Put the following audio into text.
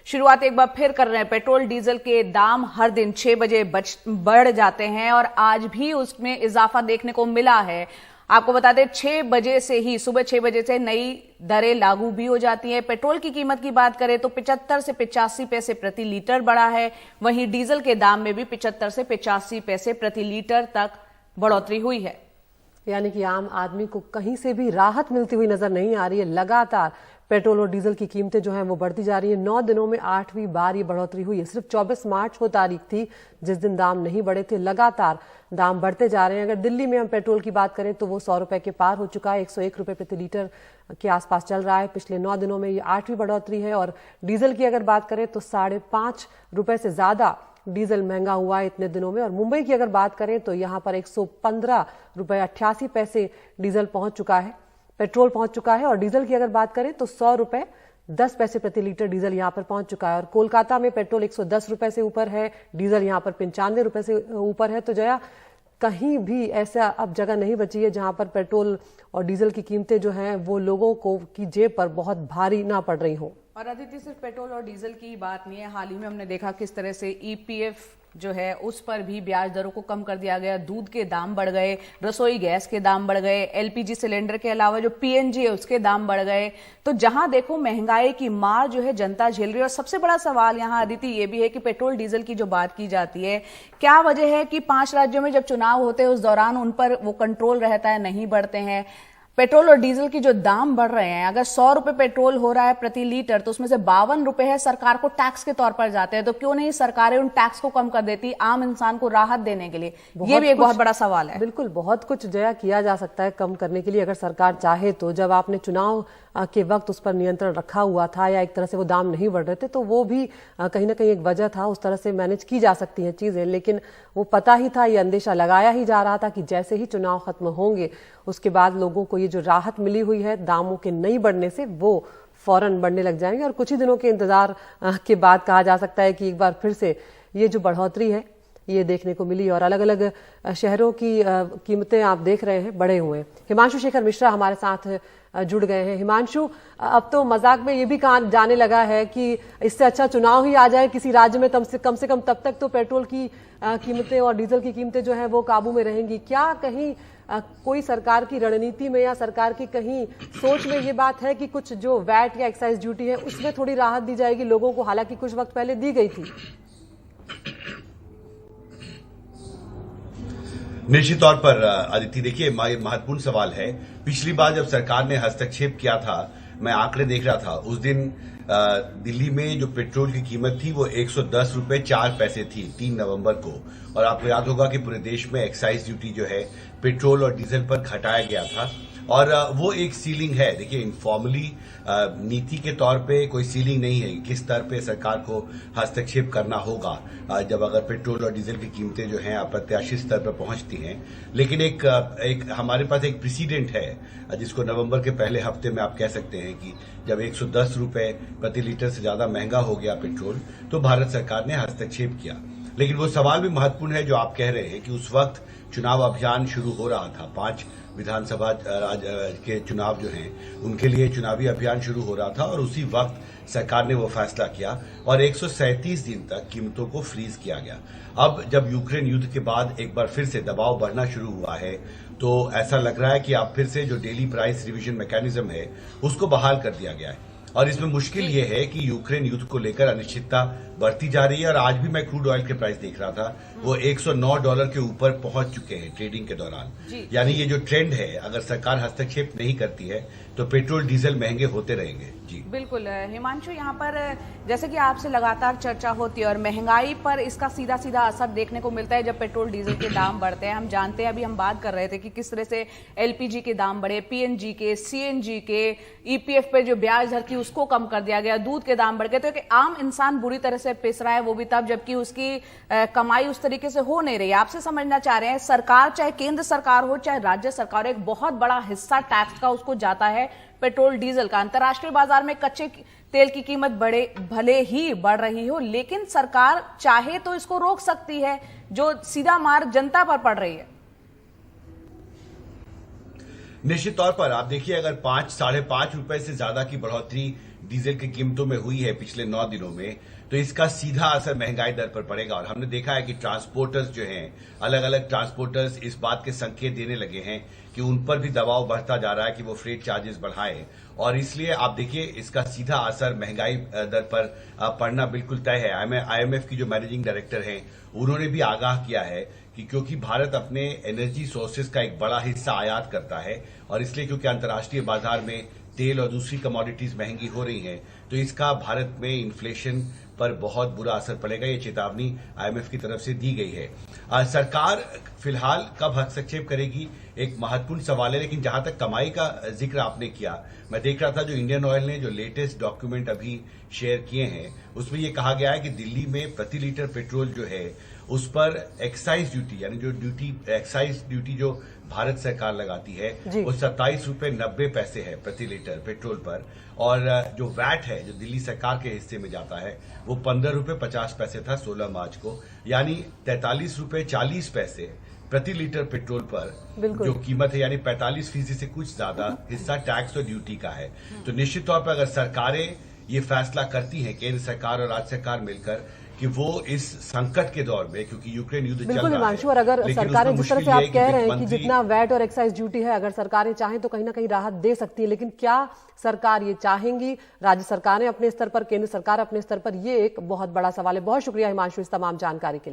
शुरुआत एक बार फिर कर रहे हैं। पेट्रोल डीजल के दाम हर दिन 6 बजे बढ़ जाते हैं और आज भी उसमें इजाफा देखने को मिला है। आपको बता दें 6 बजे से ही, सुबह 6 बजे से नई दरें लागू भी हो जाती हैं। पेट्रोल की कीमत की बात करें तो 75 से 85 पैसे प्रति लीटर बढ़ा है। वहीं डीजल के दाम में भी 75 से 85 पैसे प्रति लीटर तक बढ़ोतरी हुई है। यानी कि आम आदमी को कहीं से भी राहत मिलती हुई नजर नहीं आ रही है। लगातार पेट्रोल और डीजल की कीमतें जो हैं वो बढ़ती जा रही है। 9 दिनों में 8वीं बार ये बढ़ोतरी हुई है। सिर्फ 24 मार्च को तारीख थी जिस दिन दाम नहीं बढ़े थे। लगातार दाम बढ़ते जा रहे हैं। अगर दिल्ली में हम पेट्रोल की बात करें तो वो 100 रुपए के पार हो चुका है। 101 रुपए प्रति लीटर के आसपास चल रहा है। पिछले 9 दिनों में ये 8वीं बढ़ोतरी है। और डीजल की अगर बात करें तो 5.5 रुपए से ज्यादा डीजल महंगा हुआ है इतने दिनों में। और मुंबई की अगर बात करें तो यहां पर 115 रुपए 88 पैसे डीजल पहुंच चुका है, पेट्रोल पहुंच चुका है। और डीजल की अगर बात करें तो 100 रुपए 10 पैसे प्रति लीटर डीजल यहां पर पहुंच चुका है। और कोलकाता में पेट्रोल 110 रुपए से ऊपर है, डीजल यहां पर 95 रुपए से ऊपर है। तो जया, कहीं भी ऐसा अब जगह नहीं बची है जहां पर पेट्रोल और डीजल की कीमतें जो हैं वो लोगों को की जेब पर बहुत भारी ना पड़ रही हो। और अदिति, सिर्फ पेट्रोल और डीजल की बात नहीं है। हाल ही में हमने देखा किस तरह से ईपीएफ जो है उस पर भी ब्याज दरों को कम कर दिया गया। दूध के दाम बढ़ गए, रसोई गैस के दाम बढ़ गए, एलपीजी सिलेंडर के अलावा जो पीएनजी है उसके दाम बढ़ गए। तो जहां देखो महंगाई की मार जो है जनता झेल रही है। और सबसे बड़ा सवाल यहां अदिति ये भी है कि पेट्रोल डीजल की जो बात की जाती है, क्या वजह है कि 5 राज्यों में जब चुनाव होते हैं उस दौरान उन पर वो कंट्रोल रहता है, नहीं बढ़ते हैं। पेट्रोल और डीजल की जो दाम बढ़ रहे हैं, अगर 100 रुपए पेट्रोल हो रहा है प्रति लीटर तो उसमें से 52 रुपए है सरकार को टैक्स के तौर पर जाते हैं। तो क्यों नहीं सरकारें उन टैक्स को कम कर देती आम इंसान को राहत देने के लिए? ये भी एक बहुत बड़ा सवाल है। बिल्कुल, बहुत कुछ जया किया जा सकता है कम करने के लिए अगर सरकार चाहे तो। जब आपने चुनाव के वक्त उस पर नियंत्रण रखा हुआ था या एक तरह से वो दाम नहीं बढ़ रहे थे तो वो भी कहीं ना कहीं एक वजह था। उस तरह से मैनेज की जा सकती हैं चीजें। लेकिन वो पता ही था, ये अंदेशा लगाया ही जा रहा था कि जैसे ही चुनाव खत्म होंगे उसके बाद लोगों को ये जो राहत मिली हुई है दामों के नहीं बढ़ने से वो फौरन बढ़ने लग जाएंगे। और कुछ ही दिनों के इंतजार के बाद कहा जा सकता है कि एक बार फिर से ये जो बढ़ोतरी है ये देखने को मिली। और अलग अलग शहरों की कीमतें आप देख रहे हैं बढ़े हुए हैं। हिमांशु शेखर मिश्रा हमारे साथ जुड़ गए हैं। हिमांशु, अब तो मजाक में ये भी कहा जाने लगा है कि इससे अच्छा चुनाव ही आ जाए किसी राज्य में, कम से कम तब तक तो पेट्रोल की कीमतें और डीजल की कीमतें जो है वो काबू में रहेंगी। क्या कहीं कोई सरकार की रणनीति में या सरकार की कहीं सोच में ये बात है कि कुछ जो वैट या एक्साइज ड्यूटी है उसमें थोड़ी राहत दी जाएगी लोगों को? हालांकि कुछ वक्त पहले दी गई थी। निश्चित तौर पर अदिति, देखिए महत्वपूर्ण सवाल है। पिछली बार जब सरकार ने हस्तक्षेप किया था, मैं आंकड़े देख रहा था, उस दिन दिल्ली में जो पेट्रोल की कीमत थी वो 110 रुपए 4 पैसे थी 3 नवंबर को। और आपको याद होगा कि पूरे देश में एक्साइज ड्यूटी जो है पेट्रोल और डीजल पर घटाया गया था। और वो एक सीलिंग है। देखिए, इनफॉर्मली नीति के तौर पे कोई सीलिंग नहीं है किस स्तर पे सरकार को हस्तक्षेप करना होगा जब अगर पेट्रोल और डीजल की कीमतें जो हैं अप्रत्याशित स्तर पर पहुंचती हैं। लेकिन एक हमारे पास एक प्रेसिडेंट है जिसको नवंबर के पहले हफ्ते में आप कह सकते हैं कि जब 110 रुपए प्रति लीटर से ज्यादा महंगा हो गया पेट्रोल तो भारत सरकार ने हस्तक्षेप किया। लेकिन वो सवाल भी महत्वपूर्ण है जो आप कह रहे हैं कि उस वक्त चुनाव अभियान शुरू हो रहा था। 5 विधानसभा के चुनाव जो हैं उनके लिए चुनावी अभियान शुरू हो रहा था और उसी वक्त सरकार ने वो फैसला किया और 137 दिन तक कीमतों को फ्रीज किया गया। अब जब यूक्रेन युद्ध के बाद एक बार फिर से दबाव बढ़ना शुरू हुआ है तो ऐसा लग रहा है कि अब फिर से जो डेली प्राइस रिवीजन मैकेनिज्म है उसको बहाल कर दिया गया है। और इसमें मुश्किल ये है कि यूक्रेन युद्ध को लेकर अनिश्चितता बढ़ती जा रही है। और आज भी मैं क्रूड ऑयल के प्राइस देख रहा था, वो $109 के ऊपर पहुंच चुके हैं ट्रेडिंग के दौरान। यानी ये जो ट्रेंड है, अगर सरकार हस्तक्षेप नहीं करती है तो पेट्रोल डीजल महंगे होते रहेंगे। जी बिल्कुल हिमांशु, यहाँ पर जैसे कि आपसे लगातार चर्चा होती है और महंगाई पर इसका सीधा सीधा असर देखने को मिलता है जब पेट्रोल डीजल के दाम बढ़ते हैं। हम जानते हैं, अभी हम बात कर रहे थे कि किस तरह से एलपीजी के दाम बढ़े, पीएनजी के, सीएनजी के, ईपीएफ पे जो ब्याज दर थी उसको कम कर दिया गया, दूध के दाम बढ़ गए। तो कि आम इंसान बुरी तरह से पिस रहा है, वो भी तब जबकि उसकी कमाई उस तरीके से हो नहीं रही। आपसे समझना चाह रहे हैं, सरकार चाहे केंद्र सरकार हो चाहे राज्य सरकार, एक बहुत बड़ा हिस्सा टैक्स का उसको जाता है पेट्रोल डीजल का। अंतर्राष्ट्रीय बाजार में कच्चे तेल की कीमत भले ही बढ़ रही हो, लेकिन सरकार चाहे तो इसको रोक सकती है, जो सीधा मार जनता पर पड़ रही है। निश्चित तौर पर आप देखिए, अगर 5-5.5 रुपए से ज्यादा की बढ़ोतरी डीजल की कीमतों में हुई है पिछले 9 दिनों में, तो इसका सीधा असर महंगाई दर पर पड़ेगा। और हमने देखा है कि ट्रांसपोर्टर्स जो हैं, अलग अलग ट्रांसपोर्टर्स इस बात के संकेत देने लगे हैं कि उन पर भी दबाव बढ़ता जा रहा है कि वो फ्रेट चार्जेस बढ़ाएं, और इसलिए आप देखिए इसका सीधा असर महंगाई दर पर पड़ना बिल्कुल तय है। आईएमएफ की जो मैनेजिंग डायरेक्टर हैं, उन्होंने भी आगाह किया है कि क्योंकि भारत अपने एनर्जी सोर्सेज का एक बड़ा हिस्सा आयात करता है, और इसलिए क्योंकि अंतर्राष्ट्रीय बाजार में तेल और दूसरी कमोडिटीज महंगी हो रही हैं, तो इसका भारत में इन्फ्लेशन पर बहुत बुरा असर पड़ेगा। ये चेतावनी आईएमएफ की तरफ से दी गई है। सरकार फिलहाल कब हस्तक्षेप करेगी, एक महत्वपूर्ण सवाल है। लेकिन जहां तक कमाई का जिक्र आपने किया, मैं देख रहा था जो इंडियन ऑयल ने जो लेटेस्ट डॉक्यूमेंट अभी शेयर किए हैं, उसमें यह कहा गया है कि दिल्ली में प्रति लीटर पेट्रोल जो है उस पर एक्साइज ड्यूटी, यानी जो एक्साइज ड्यूटी जो भारत सरकार लगाती है, वो 27 रुपए 90 पैसे है प्रति लीटर पेट्रोल पर, और जो वैट है जो दिल्ली सरकार के हिस्से में जाता है वो 15 रुपए 50 पैसे था 16 मार्च को, यानी 43 रुपए 40 पैसे प्रति लीटर पेट्रोल पर जो कीमत है, यानी 45% से कुछ ज्यादा हिस्सा टैक्स और ड्यूटी का है। तो निश्चित तौर पर अगर सरकारें ये फैसला करती हैं, केंद्र सरकार और राज्य सरकार मिलकर, कि वो इस संकट के दौर में, क्योंकि यूक्रेन युद्ध चल रहा है, बिल्कुल हिमांशु, और अगर सरकारें जिस तरह से आप कह रहे हैं कि जितना वैट और एक्साइज ड्यूटी है, अगर सरकारें चाहें तो कहीं ना कहीं राहत दे सकती है, लेकिन क्या सरकार ये चाहेंगी? राज्य सरकारें अपने स्तर पर, केंद्र सरकार अपने स्तर पर, ये एक बहुत बड़ा सवाल है। बहुत शुक्रिया हिमांशु इस तमाम जानकारी के लिए।